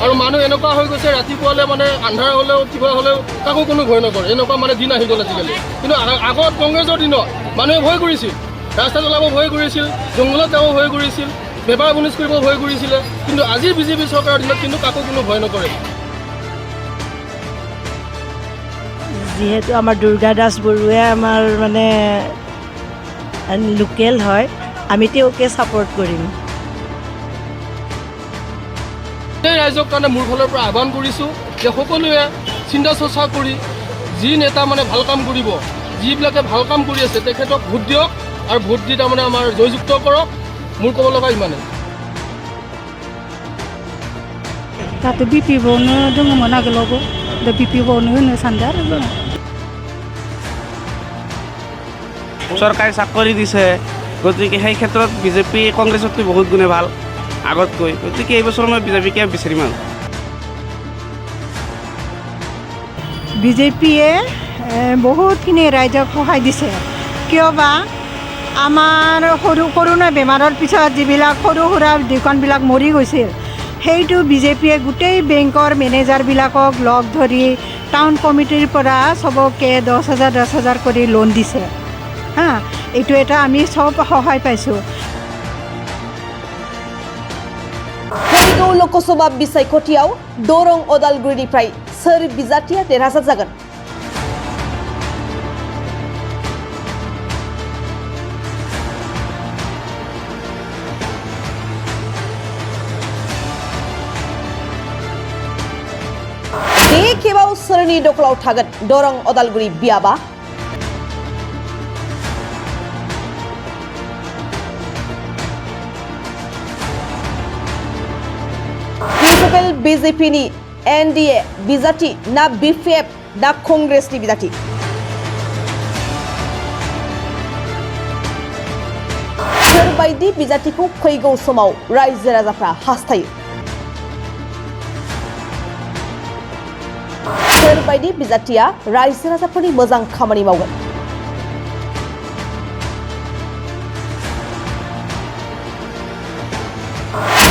আৰু মানুহ এনেকুৱা হৈ গৈছে ৰাতিপুৱালে মানে আন্ধাৰ হ'লেও কিবা হ'লেও কাকো কোনো ভয় নকৰে এনেকুৱা মানে দিন আহি গ'ল আজিকালি কিন্তু আগত কংগ্ৰেছৰ দিনত মানুহে ভয় কৰিছিল ৰাস্তাত ওলাব ভয় কৰিছিল জংঘলত যাব ভয় কৰিছিল বেপাৰ বাণিজ্য কৰিব ভয় কৰিছিলে কিন্তু আজি বিজেপি চৰকাৰৰ দিনত কিন্তু কাকো কোনো ভয় নকৰে যিহেতু আমাৰ দুৰ্গা দাস বৰুৱাই আমাৰ মানে লোকেল হয় আমি তেওঁকে ছাপোৰ্ট কৰিম এই ৰাইজক কাৰণে মোৰ ফালৰ পৰা আহ্বান কৰিছোঁ যে সকলোৱে চিন্তা চৰ্চা কৰি যি নেতা মানে ভাল কাম কৰিব যিবিলাকে ভাল কাম কৰি আছে তেখেতক ভোট দিয়ক আৰু ভোট দি তাৰমানে আমাৰ জয়যুক্ত কৰক মোৰ ক'ব লগা ইমানে তাতে বিপি বनो दङमोन आगोलावबो दा बिपि बनो होनो सानदों आरो চৰকাৰে চাকৰি দিছে গতিকে সেই ক্ষেত্ৰত বিজেপি কংগ্ৰেছতকৈ বহুত গুণে ভাল আগতকৈ গতিকে এই বছৰ মই বিজেপিকে বিচাৰিম আৰু বিজেপিয়ে বহুতখিনি ৰাইজক সহায় দিছে কিয়বা আমাৰ কৰোণা বেমাৰৰ পিছত যিবিলাক সৰু সুৰা দোকানবিলাক মৰি গৈছিল সেইটো বিজেপিয়ে গোটেই বেংকৰ মেনেজাৰবিলাকক লগ ধৰি টাউন কমিটিৰ পৰা চবকে 10,000 কৰি লোন দিছে হা এইটো এটা আমি সব সহায় পাইছোঁ फैगौ लक'सभा बिसायख'थियाव दरं अदालगुरिनिफ्राय सोर बिजाथिया देरहासार जागोन बे खेबाव सोरनि दखलाव थागोन Darrang Udalguri बियाबा BJP ni NDA बिजाथि ना BPF ना कांग्रेसनि बिजाथि सोरबायदि बिजाथिखौ फैगौ समाव रायजो राजाफ्रा हास्थायो सोरबायदि बिजाथिया रायजो राजाफोरनि मोजां खामानि मावगोन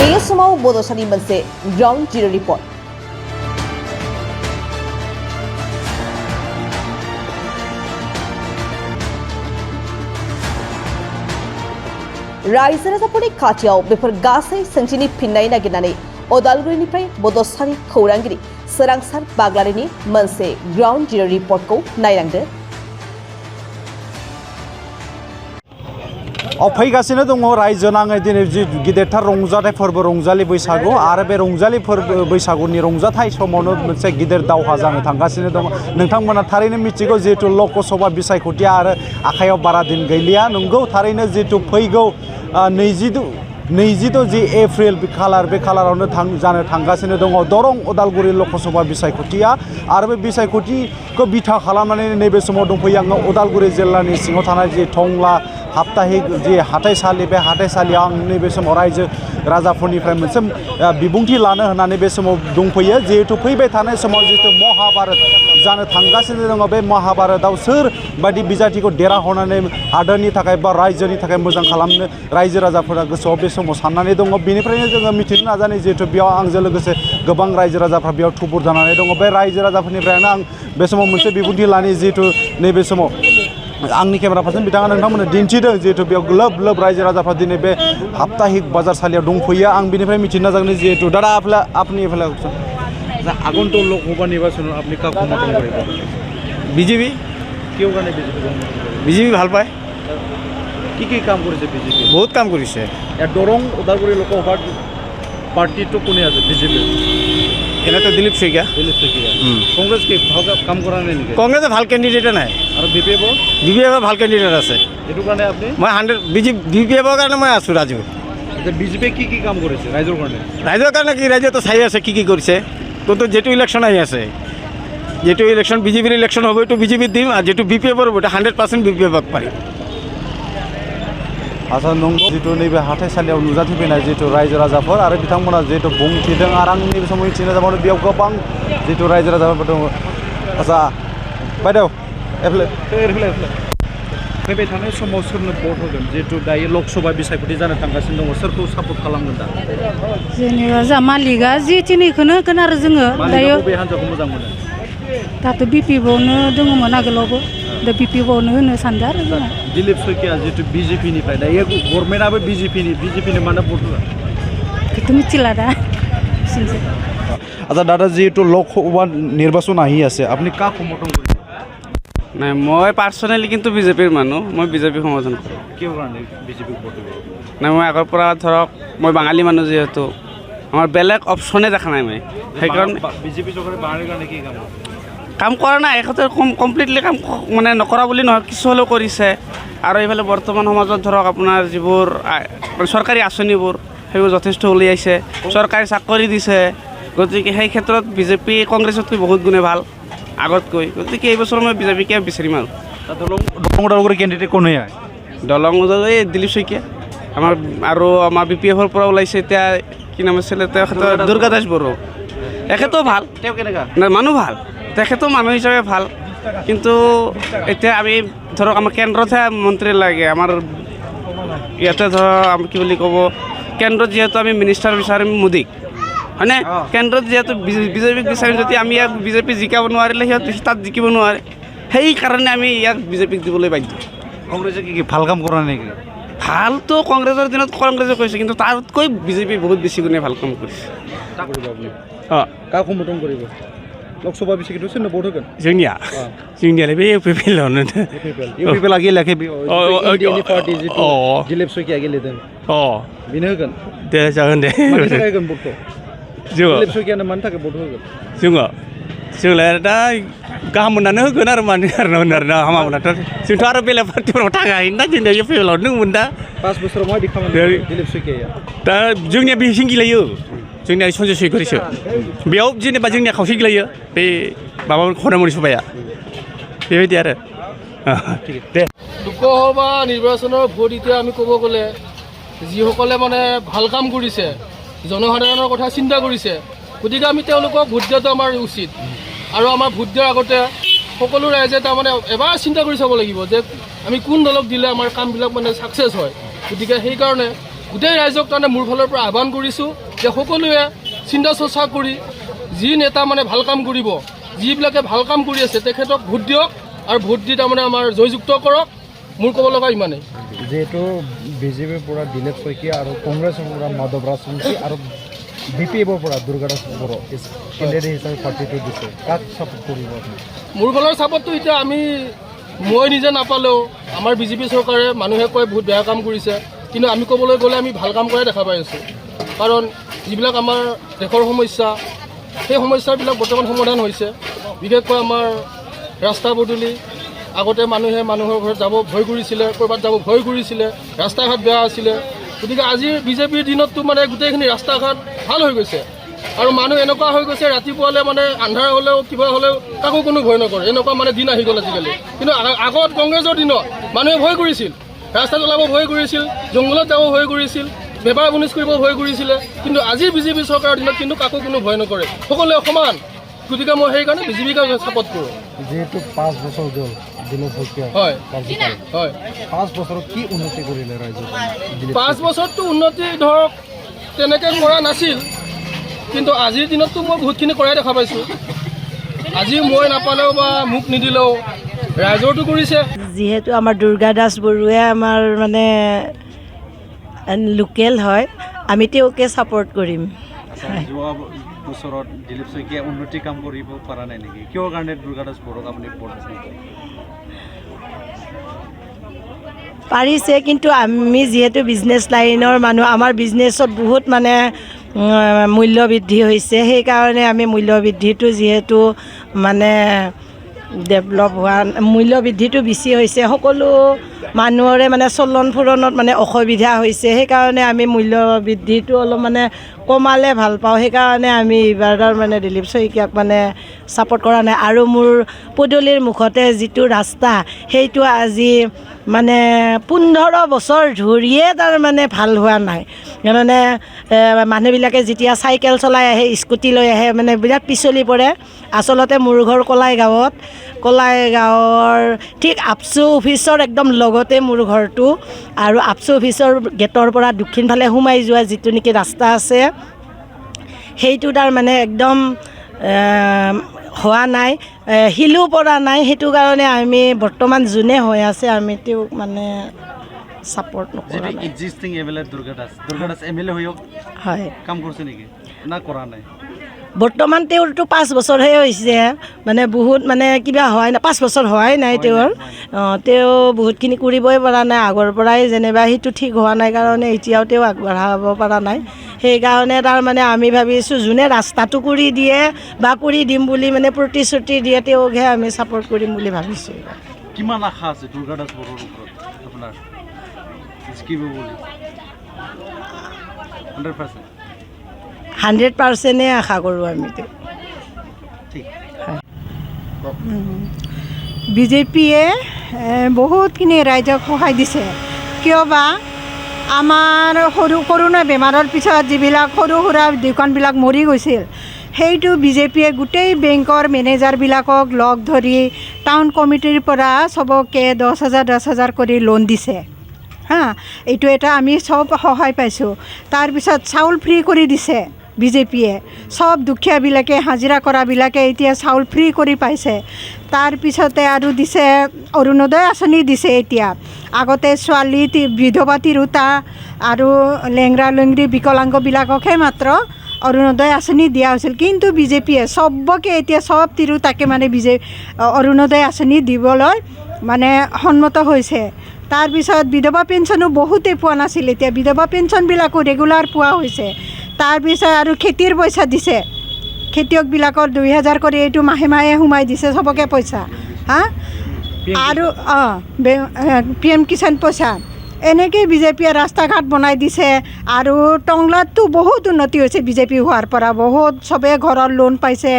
बे समाव बड'सानि मोनसे ग्राउन्ड जिर' रिपर्ट रायजो राजाफोरनि खाथियाव बेफोर गासै सोंथिनि फिननाय नागिरनानै अदालगुरिनिफ्राय बड'सानि खौरांगिरि सोरांसार बाग्लारिनि मोनसे ग्राउन्ड जिर' रिपर्टखौ नायलांदो फैगासिनो दङ रायजो नाङै दिनै जि गिदिरथार रंजाथाइ फोरबो रंजालि बैसागु आरो बे रंजालि बैसागुनि रंजाथाइ समावनो मोनसे गिदिर दावहा जानो थांगासिनो दङ नोंथांमोना थारैनो मिथिगौ जिहेतु लक'सभा बिसायख'थिया आरो आखायाव बारा दिन गैलिया नंगौ थारैनो जिहेतु फैगौ 22 जि एप्रिल बे खालारावनो जानो थांगासिनो दङ दरं अदालगुरि लक'सभा बिसायख'थिया आरो बे बिसायख'थिखौ बिथा खालामनानै नैबे समाव दंफैयो आङो अदालगुरि जिल्लानि सिङाव थानाय जि टंला साप्ताहिक जि हाथाइसालि बे हाथाइसालियाव आं नैबे समाव रायजो राजाफोरनिफ्राय मोनसे बिबुंथि लानो होननानै बे समाव दंफैयो जिहेतु फैबाय थानाय समाव जिहेतु महाभारत जानो थांगासिनो दङ बे महाभारतआव सोर बायदि बिजाथिखौ देरहाहोनानै हादोरनि थाखाय बा रायजोनि थाखाय मोजां खालामनो रायजो राजाफोरा गोसोआव बे समाव साननानै दङ बेनिफ्रायनो जोङो मिथिनो नाजानाय जिहेतु बेयाव आंजों लोगोसे गोबां रायजो राजाफ्रा बेयाव थुबुर जानानै दङ बे रायजो राजाफोरनिफ्रायनो आं बे समाव मोनसे बिबुंथि लानि जिहेतु नैबे समाव आंनि केमेरा पार्सन बिथाङा नोंथांमोननो दिन्थिदों जिहेतु बेयाव ग्लोब रायजो राजाफ्रा दिनै बे साप्ताहिक बाजारसालियाव दंफैयो आं बिनिफ्राय मिथिनो नाजागोन जिहेतु दादा आपनि আগন্তুক লোকসভা নির্বাচনত আপনি কাক সমৰ্থন কৰিব বিজেপি কিয় কাৰণে বিজেপি ভাল পায় কি কাম কৰিছে বিজেপি বহুত কাম কৰিছে ইয়াত দৰং ওদালগুৰি লোকসভাৰ পাৰ্টিটো কোনে আছে বিজেপি এনেতো দিলীপ শইকীয়া কংগ্ৰেছ কি ভাল কাম কৰা নাই নেকি কংগ্ৰেছে ভাল কেণ্ডিডেটে নাই আৰু বিপিএফৰ ভাল কেণ্ডিডেট আছে এইটো কাৰণে আপুনি মই 100 বিপিএফৰ কাৰণে মই আছোঁ ৰাজু বিজেপিয়ে কি কাম কৰিছে ৰাইজৰ কাৰণে কি ৰাইজে তো চাই আছে কি কৰিছে কিন্তু যেটো ইলেকশ্যন আহি আছে যেটো ইলেকশ্যন বিজেপিৰ ইলেকশ্যন হ'ব এইটো বিজেপিত দিম আৰু যেটো বিপিএফৰ হ'ব 100% বিপিএফক পাৰিম आसा नंगौ जितु नैबे हाथाइसालियाव नुजाथिफैनाय जितु रायजो राजाफोर आरो बिथांमोना जितु बुंथिदों आरो आं नैबे समाव मिथिनो जाबावदों बेयाव गोबां जितु रायजो राजाफोर दङ आसा बायदेव फैबाय थानाय समाव सोरनो भट होगोन जिहेतु दायो लकसभा बिसायख'थि जानो थांगासिनो दङ सोरखौ सापर्ट खालामगोन दा जेनेबा जा मालिकआ जि थिनैखौनो होगोन आरो जोङो दायो बबे हान्जाखौ मोजां मोनो दाथ' बिपिबआवनो दङमोन आगोलावबो दा बिपिबआवनो होनो सानदों आरो जोङो दिलीप शइकिया जिहेतु बिजेपिनिफ्राय दायो गभर्नमेन्टआबो बिजेपिनि मानो भट होआ बेखौथ' मिथिला दा আচ্ছা দাদা যেহেতু লোকসভা নির্বাচন আহি আছে আপনি কাক সমৰ্থন কৰিব নাই মই পাৰ্চনেলি কিন্তু বিজেপিৰ মানুহ মই বিজেপি সমৰ্থন কৰোঁ কিয় কাৰণে বিজেপিক ভোট দিব নাই মই আগৰ পৰা ধৰক মই বাঙালী মানুহ যিহেতু আমাৰ বেলেগ অপশ্যনে দেখা নাই মই সেইকাৰণে বিজেপি চৰকাৰে বাঙালীৰ কাৰণে কি কাম কাম কৰা নাই এখেতে কমপ্লিটলি কাম মানে নকৰা বুলি নহয় কিছু হ'লেও কৰিছে আৰু এইফালে বৰ্তমান সমাজত ধৰক আপোনাৰ যিবোৰ চৰকাৰী আঁচনিবোৰ সেইবোৰ যথেষ্ট উলিয়াইছে চৰকাৰী চাকৰি দিছে গতিকে সেই ক্ষেত্ৰত বিজেপি কংগ্ৰেছতকৈ বহুত গুণে ভাল আগতকৈ গতিকে এইবছৰ মই বিজেপিকে বিচাৰিম আৰু দলং ওদালগুৰি কেণ্ডিডেট কোন হয় দলং এই দিলীপ শইকীয়া আমাৰ আৰু আমাৰ BPF পৰা ওলাইছে এতিয়া কি নাম আছিলে তেখেতৰ দুৰ্গা দাস বড়ো এখেতো ভাল তেওঁ কেনেকুৱা নাই মানুহ ভাল তেখেতো মানুহ হিচাপে ভাল কিন্তু এতিয়া আমি ধৰক আমাৰ কেন্দ্ৰতহে মন্ত্ৰী লাগে আমাৰ ইয়াতে ধৰক কি বুলি ক'ব কেন্দ্ৰত যিহেতু আমি মিনিষ্টাৰ বিচাৰিম মোদীক হয়নে কেন্দ্ৰত যিহেতু বিজেপিক বিচাৰিম যদি আমি ইয়াক বিজেপি জিকাব নোৱাৰিলে সিহঁত তাত জিকিব নোৱাৰে সেইকাৰণে আমি ইয়াক বিজেপিক দিবলৈ বাধ্য কংগ্ৰেছে কি ভাল কাম কৰা নেকি ভালতো কংগ্ৰেছৰ দিনত কংগ্ৰেছে কৰিছে কিন্তু তাতকৈ বিজেপি বহুত বেছি গুণে ভাল কাম কৰিছে অঁ কাক সমৰ্থন কৰিব লোকসভা বিজেপিটো সোৰनो ভোট होगोन जोंनियालाय बे इउपिपिएलआवनो इउपिपिएल गेलेयाखै पार्टि जितु दिलीप शइकिया गेलेदों बेनो होगोन दे जागोन दे मानि थाखाय होगोन भोटखौ दिलीप शइकियानो मानि थाखाय भोट होगोन जोंलाय दा गाहाम मोननानै होगोन आरो मानो आरोना हामा मोनाथ' जोंथ' आरो बेलेग पार्टिफोराव थाङाखैना जोंनिया इउपिपिएलआवनो दंमोन दा 5 बोसोराव माबायदि खामानि दिलीप शइकियाया दा जोंनिया बेसिं गेलेयो जोंनिया सन्जय सैखरिसो बेयाव जेनेबा जोंनिया खावसे गेलेयो बे माबा खनामुनि सभाया बेबायदि आरो दे লোকসভা নিৰ্বাচনৰ ভোট এতিয়া আমি ক'ব গ'লে যিসকলে মানে ভাল কাম কৰিছে জনসাধাৰণৰ কথা চিন্তা কৰিছে গতিকে আমি তেওঁলোকক ভোট দিয়াটো আমাৰ উচিত আৰু আমাৰ ভোট দিয়াৰ আগতে সকলো ৰাইজে তাৰমানে এবাৰ চিন্তা কৰি চাব লাগিব যে আমি কোন দলক দিলে আমাৰ কামবিলাক মানে ছাকচেছ হয় গতিকে সেইকাৰণে গোটেই ৰাইজক তাৰমানে মোৰ ফালৰ পৰা আহ্বান কৰিছোঁ যে সকলোৱে চিন্তা চৰ্চা কৰি যি নেতা মানে ভাল কাম কৰিব যিবিলাকে ভাল কাম কৰি আছে তেখেতক ভোট দিয়ক আৰু ভোট দি তাৰমানে আমাৰ জয়যুক্ত কৰক মোৰ ক'ব লগা ইমানেই যেহেতু বিজেপিৰ পৰা দিলীপ শইকীয়া আৰু কংগ্ৰেছৰ পৰা মাধৱ ৰাজবংশী আৰু BPFৰ পৰা দুৰ্গা দাস বড়ো কেণ্ডিডেট হিচাপে পাৰ্টিটো দিছে কাক ছাপোৰ্ট কৰিব মোৰ ফালৰ ছাপোৰ্টটো এতিয়া মই নিজে নাপালেও আমাৰ বিজেপি চৰকাৰে মানুহে কয় বহুত বেয়া কাম কৰিছে কিন্তু আমি ক'বলৈ গ'লে আমি ভাল কাম কৰাই দেখা পাই আছোঁ কাৰণ যিবিলাক আমাৰ দেশৰ সমস্যা সেই সমস্যাবিলাক বৰ্তমান সমাধান হৈছে বিশেষকৈ আমাৰ ৰাস্তা পদূলি আগতে মানুহে মানুহৰ ঘৰত যাব ভয় কৰিছিলে ক'ৰবাত যাব ভয় কৰিছিলে ৰাস্তা ঘাট বেয়া আছিলে গতিকে আজিৰ বিজেপিৰ দিনততো মানে গোটেইখিনি ৰাস্তা ঘাট ভাল হৈ গৈছে আৰু মানুহ এনেকুৱা হৈ গৈছে ৰাতিপুৱালে মানে আন্ধাৰ হ'লেও কিবা হ'লেও কাকো কোনো ভয় নকৰে এনেকুৱা মানে দিন আহি গ'ল আজিকালি কিন্তু আগত কংগ্ৰেছৰ দিনত মানুহে ভয় কৰিছিল ৰাস্তাত ওলাব ভয় কৰিছিল জংঘলত যাব ভয় কৰিছিল বেপাৰ বাণিজ্য কৰিব ভয় কৰিছিলে কিন্তু আজিৰ বিজেপি চৰকাৰৰ দিনত কিন্তু কাকো কোনো ভয় নকৰে সকলোৱে সমান গতিকে মই সেইকাৰণে বিজেপিক ছাপোৰ্ট কৰোঁ যেহেতু 5 বছৰ গ'ল দিলীপ শইকীয়া হয় 5 বছৰত কি উন্নতি কৰিলে ৰাইজে 5 বছৰতো উন্নতি ধৰক তেনেকৈ কৰা নাছিল কিন্তু আজিৰ দিনততো মই বহুতখিনি কৰাই দেখা পাইছোঁ আজি মই নাপালেও বা মোক নিদিলেও ৰাইজৰটো কৰিছে যিহেতু আমাৰ দুৰ্গা দাস বড়োৱে আমাৰ মানে লোকেল হয় আমি তেওঁকে ছাপোৰ্ট কৰিম যোৱা বছৰত দিলীপ শইকীয়া উন্নতি কাম কৰিব পৰা নাই নেকি কিয় কাৰণে দুৰ্গা দাস বড়োক আপুনি ভোট দিছে পাৰিছে কিন্তু আমি যিহেতু বিজনেছ লাইনৰ মানুহ আমাৰ বিজনেছত বহুত মানে মূল্য বৃদ্ধি হৈছে সেইকাৰণে আমি মূল্য বৃদ্ধিটো যিহেতু মানে ডেভেলপ হোৱা মূল্য বৃদ্ধিটো বেছি হৈছে সকলো মানুহৰে মানে চলন ফুৰণত মানে অসুবিধা হৈছে সেইকাৰণে আমি মূল্য বৃদ্ধিটো অলপ মানে কমালে ভাল পাওঁ সেইকাৰণে আমি এইবাৰৰ মানে দিলীপ শইকীয়াক মানে ছাপোৰ্ট কৰা নাই আৰু মোৰ পদূলিৰ মুখতে যিটো ৰাস্তা সেইটো আজি মানে 15 বছৰ ধৰিয়ে তাৰ মানে ভাল হোৱা নাই মানে মানুহবিলাকে যেতিয়া চাইকেল চলাই আহে স্কুটি লৈ আহে মানে বিৰাট পিছলি পৰে আচলতে মোৰ ঘৰ কলাই গাঁৱৰ ঠিক আপচু অফিচৰ একদম লগতে মোৰ ঘৰটো আৰু আপচু অফিচৰ গেটৰ পৰা দক্ষিণ ফালে সোমাই যোৱা যিটো নেকি ৰাস্তা আছে সেইটো তাৰ মানে একদম হোৱা নাই শিলো পৰা নাই সেইটো কাৰণে আমি বৰ্তমান যোনে হৈ আছে আমি তেওঁক মানে সাপোৰ্ট নকৰা নাই এক্সিস্টিং এমএলএ দুৰ্গাদাস এমএলএ হৈও হয় কাম কৰিছে নেকি না কৰা নাই বৰ্তমান তেওঁৰটো 5 বছৰহে হৈছে মানে বহুত মানে কিবা হয় না 5 বছৰ হোৱাই নাই তেওঁৰ তেওঁ বহুতখিনি কৰিবই পৰা নাই আগৰ পৰাই যেনেবা সেইটো ঠিক হোৱা নাই কাৰণে এতিয়াও তেওঁ আগবঢ়াব পৰা নাই সেইকাৰণে তাৰ মানে আমি ভাবিছোঁ যোনে ৰাস্তাটো কৰি দিয়ে বা কৰি দিম বুলি মানে প্ৰতিশ্ৰুতি দিয়ে তেওঁকহে আমি সাপোৰ্ট কৰিম বুলি ভাবিছোঁ কিমান আশা আছে দুৰ্গাদাস বড়োৰ ওপৰত আপোনাৰ জিকিব বুলি 100% 100% আশা কৰোঁ আমি ঠিক বিজেপিয়ে বহুতখিনি ৰাইজক সহায় দিছে কিয় বা আমাৰ কৰোণা বেমাৰৰ পিছত যিবিলাক সৰু সুৰা দোকানবিলাক মৰি গৈছিল সেইটো বিজেপিয়ে গোটেই বেংকৰ মেনেজাৰবিলাকক লগ ধৰি টাউন কমিটিৰ পৰা চবকে 10,000 কৰি লোন দিছে হা এইটো এটা আমি সব সহায় পাইছোঁ তাৰপিছত চাউল ফ্ৰী কৰি দিছে বিজেপিয়ে সব দুখীয়াবিলাকে হাজিৰা কৰাবিলাকে এতিয়া চাউল ফ্ৰী কৰি পাইছে তাৰপিছতে আৰু দিছে অৰুণোদয় আঁচনি দিছে এতিয়া আগতে ছোৱালী বিধৱা তিৰোতা আৰু লেংৰা লেংৰি বিকলাংগবিলাককহে মাত্ৰ অৰুণোদয় আঁচনি দিয়া হৈছিল কিন্তু বিজেপিয়ে সবকে এতিয়া সব তিৰোতাকে মানে অৰুণোদয় আঁচনি দিবলৈ মানে সন্মত হৈছে তাৰপিছত বিধৱা পেঞ্চনো বহুতে পোৱা নাছিল এতিয়া বিধৱা পেঞ্চনবিলাকো ৰেগুলাৰ পোৱা হৈছে তাৰপিছত আৰু খেতিৰ পইচা দিছে খেতিয়কবিলাকৰ 2,000 কৰি এইটো মাহে মাহে সোমাই দিছে সবকে পইচা হা আৰু PM কিষাণ পইচা এনেকৈ বিজেপিয়ে ৰাস্তা ঘাট বনাই দিছে আৰু টংলাততো বহুত উন্নতি হৈছে বিজেপি হোৱাৰ পৰা বহুত চবে ঘৰৰ লোন পাইছে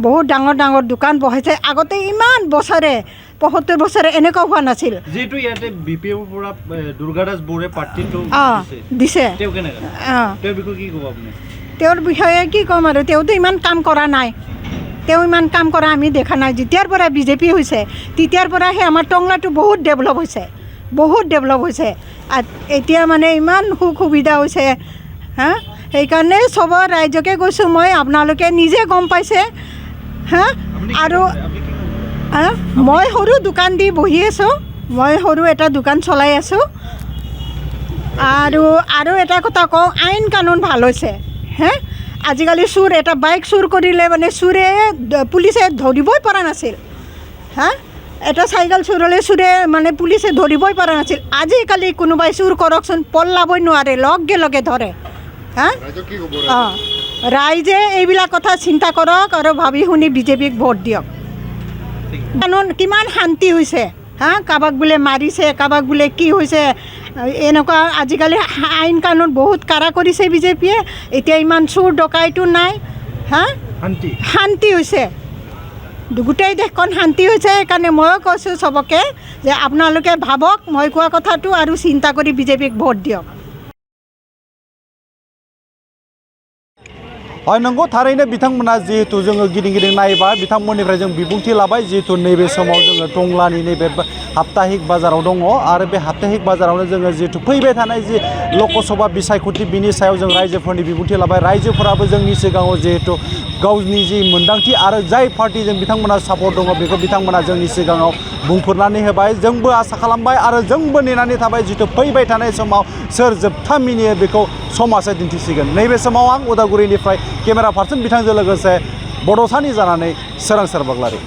বহুত ডাঙৰ ডাঙৰ দোকান বহাইছে আগতে ইমান বছৰে 75 বছৰে এনেকুৱা হোৱা নাছিল যেটো ইয়াতে বিপিএৰ পৰা দুৰ্গাদাস বড়োৱে পাৰ্টিটো দিছে তেওঁ কেনেকৈ তেওঁৰ বিষয়ে কি ক'ব আপুনি তেওঁৰ বিষয়ে কি ক'ম আৰু তেওঁতো ইমান কাম কৰা নাই তেওঁ ইমান কাম কৰা আমি দেখা নাই যেতিয়াৰ পৰা বিজেপি হৈছে তেতিয়াৰ পৰাহে আমাৰ টংলাটো বহুত ডেভেলপ হৈছে এতিয়া মানে ইমান সুবিধা হৈছে হা সেইকাৰণে সবৰ ৰাইজকে কৈছোঁ মই আপোনালোকে নিজে গম পাইছে হা আৰু মই সৰু দোকান দি বহি আছোঁ মই সৰু এটা দোকান চলাই আছোঁ আৰু এটা কথা কওঁ আইন কানুন ভাল হৈছে হে আজিকালি চুৰ এটা বাইক চুৰ কৰিলে মানে চুৰে পুলিচে ধৰিবই পৰা নাছিল হা এটা চাইকেল চুৰ হ'লে চুৰে মানে পুলিচে ধৰিবই পৰা নাছিল আজিকালি কোনোবাই চুৰ কৰকচোন পলাবই নোৱাৰে লগে ধৰে হা ৰাইজে এইবিলাক কথা চিন্তা কৰক আৰু ভাবি শুনি বিজেপিক ভোট দিয়ক কানুন কিমান শান্তি হৈছে হা কাবাক বোলে মাৰিছে কাবাক বোলে কি হৈছে এনেকুৱা আজিকালি আইন কানুন বহুত কাৰা কৰিছে বিজেপিয়ে এতিয়া ইমান চুৰ ডকাইতো নাই হা শান্তি হৈছে গোটেই দেশখন শান্তি হৈছে সেইকাৰণে ময়ো কৈছোঁ চবকে যে আপোনালোকে ভাবক মই কোৱা কথাটো আৰু চিন্তা কৰি বিজেপিক ভোট দিয়ক হয় नंगौ थारैनो बिथांमोना जिहेतु जोङो गिदिं नायबा बिथांमोननिफ्राय जों बिबुंथि लाबाय जिहेतु नैबे समाव जोङो टंलानि नैबे हाप्ताहिक बाजाराव दङ आरो बे हाप्ताहिक बाजारावनो जोङो जिहेतु फैबाय थानाय जि लक'सभा बिसायख'थि बिनि सायाव जों रायजोफोरनि बिबुंथि लाबाय रायजोफोराबो जोंनि सिगाङाव जिहेतु गावनि जि मोन्दांथि आरो जाय पार्टिजों बिथांमोना सापर्ट दङ बेखौ बिथांमोना जोंनि सिगाङाव बुंफोरनानै होबाय जोंबो आसा खालामबाय आरो जोंबो नेनानै थाबाय जिहेतु फैबाय थानाय समाव सोर जोबथा मिनियो बेखौ समाजा दिन्थिसिगोन नैबे समाव आं उदालगुरिनिफ्राय केमेरा पार्सन बिथांजों लोगोसे बड'सानि जानानै सोरांसार बाग्लारि